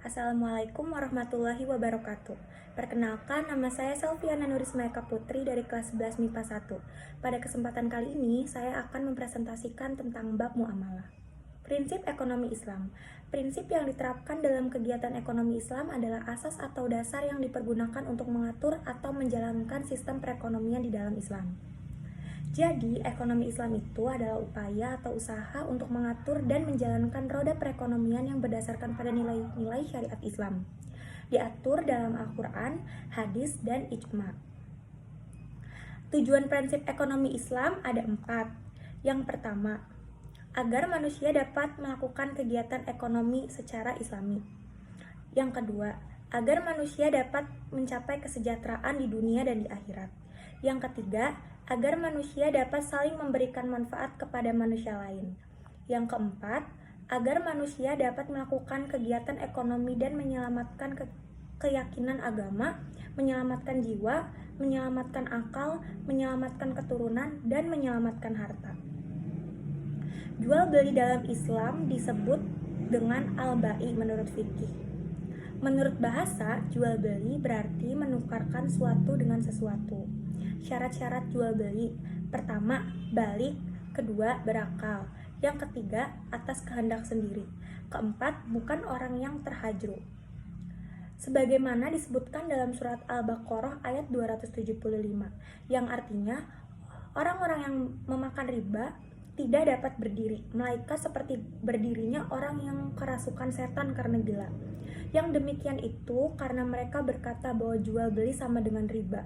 Assalamualaikum warahmatullahi wabarakatuh. Perkenalkan, nama saya Selviana Nurisma Eka Putri dari kelas 11 MIPA 1. Pada kesempatan kali ini, saya akan mempresentasikan tentang bab muamalah. Prinsip ekonomi Islam. Prinsip yang diterapkan dalam kegiatan ekonomi Islam adalah asas atau dasar yang dipergunakan untuk mengatur atau menjalankan sistem perekonomian di dalam Islam. Jadi, ekonomi Islam itu adalah upaya atau usaha untuk mengatur dan menjalankan roda perekonomian yang berdasarkan pada nilai-nilai syariat Islam. Diatur dalam Al-Quran, hadis, dan ijma. Tujuan prinsip ekonomi Islam ada 4. Yang pertama, agar manusia dapat melakukan kegiatan ekonomi secara islami. Yang kedua, agar manusia dapat mencapai kesejahteraan di dunia dan di akhirat. Yang ketiga, agar manusia dapat saling memberikan manfaat kepada manusia lain. Yang keempat, agar manusia dapat melakukan kegiatan ekonomi dan menyelamatkan keyakinan agama, menyelamatkan jiwa, menyelamatkan akal, menyelamatkan keturunan, dan menyelamatkan harta. Jual beli dalam Islam disebut dengan al-bai menurut fikih. Menurut bahasa, jual beli berarti menukarkan suatu dengan sesuatu. Syarat-syarat jual beli: pertama, balik; kedua, berakal; yang ketiga, atas kehendak sendiri; keempat, bukan orang yang terhajru. Sebagaimana disebutkan dalam surat Al-Baqarah ayat 275, yang artinya orang-orang yang memakan riba tidak dapat berdiri, melainkan seperti berdirinya orang yang kerasukan setan karena gila. Yang demikian itu karena mereka berkata bahwa jual beli sama dengan riba.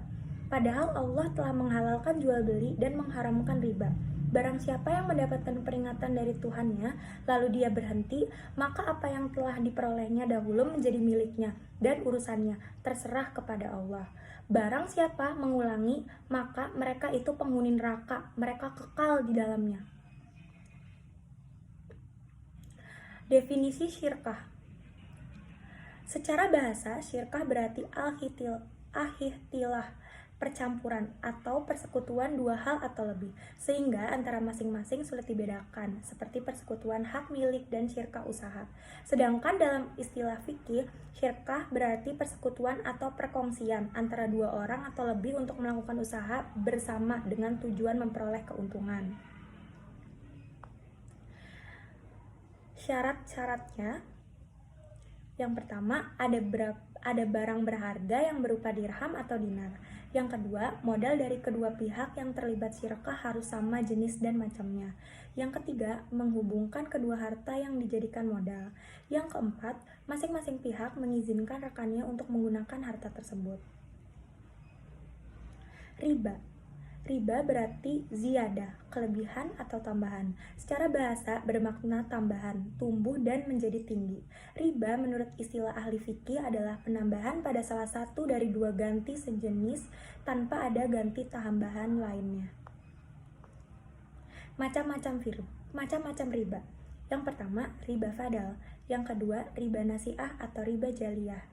Padahal Allah telah menghalalkan jual beli dan mengharamkan riba. Barang siapa yang mendapatkan peringatan dari Tuhannya, lalu dia berhenti, maka apa yang telah diperolehnya dahulu menjadi miliknya, dan urusannya terserah kepada Allah. Barang siapa mengulangi, maka mereka itu penghuni neraka, mereka kekal di dalamnya. Definisi syirkah. Secara bahasa, syirkah berarti al-ihtilah, percampuran atau persekutuan dua hal atau lebih, sehingga antara masing-masing sulit dibedakan, seperti persekutuan hak milik dan syirkah usaha. Sedangkan dalam istilah fikih, syirkah berarti persekutuan atau perkongsian antara dua orang atau lebih untuk melakukan usaha bersama dengan tujuan memperoleh keuntungan. Syarat-syaratnya: yang pertama, ada barang berharga yang berupa dirham atau dinar. Yang kedua, modal dari kedua pihak yang terlibat syirkah harus sama jenis dan macamnya. Yang ketiga, menghubungkan kedua harta yang dijadikan modal. Yang keempat, masing-masing pihak mengizinkan rekannya untuk menggunakan harta tersebut. Riba. Riba berarti ziyadah, kelebihan atau tambahan. Secara bahasa bermakna tambahan, tumbuh dan menjadi tinggi. Riba menurut istilah ahli fikih adalah penambahan pada salah satu dari dua ganti sejenis tanpa ada ganti tambahan lainnya. Macam-macam riba. Yang pertama, riba fadal. Yang kedua, riba nasi'ah atau riba jaliyah.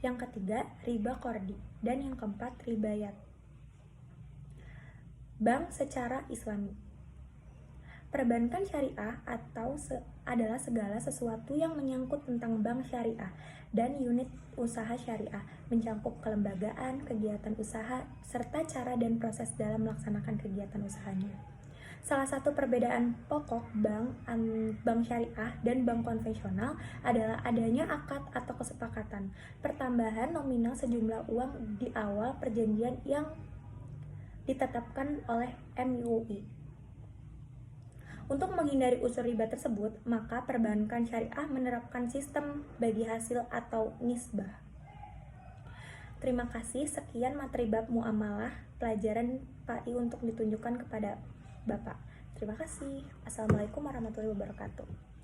Yang ketiga, riba qardi. Dan yang keempat, ribayat. Bank secara Islami. Perbankan syariah adalah segala sesuatu yang menyangkut tentang bank syariah dan unit usaha syariah, mencakup kelembagaan, kegiatan usaha, serta cara dan proses dalam melaksanakan kegiatan usahanya. Salah satu perbedaan pokok bank syariah dan bank konvensional adalah adanya akad atau kesepakatan, pertambahan nominal sejumlah uang di awal perjanjian yang ditetapkan oleh MUI. Untuk menghindari unsur riba tersebut, maka perbankan syariah menerapkan sistem bagi hasil atau nisbah. Terima kasih, sekian materi bab muamalah, pelajaran PAI untuk ditunjukkan kepada Bapak. Terima kasih. Assalamualaikum warahmatullahi wabarakatuh.